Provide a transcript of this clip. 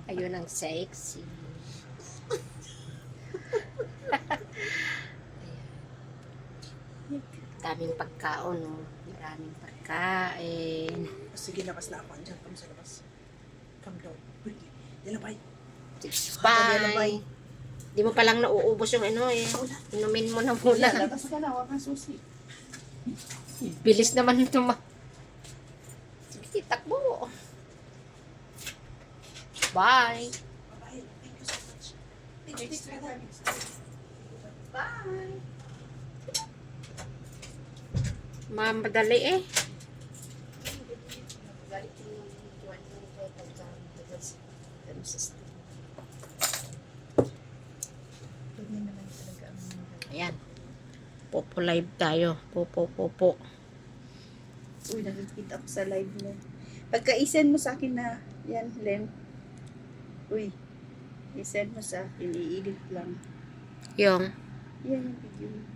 Ayun ang sexy. Daming pagkaon, no? Maraming pagkain. Sige, labas na ako. Andiyan kami sa labas. Come down. Uy, nilabay. Bye! Di mo palang nauubos yung ano eh. Inumin mo na muna. Labas ka na, wag kang susi. Bilis naman ito Sige, takbo. Bye! Bye. Thank you so much. Thanks for having us. Bye. Madali eh. Ayan. Popo live tayo. Popo. Uy, nakikita ko sa live mo. Pagka-isend mo sa akin na, yan, Len. Uy, isend mo sa akin, i-edit lang. Yung. Yan yung video.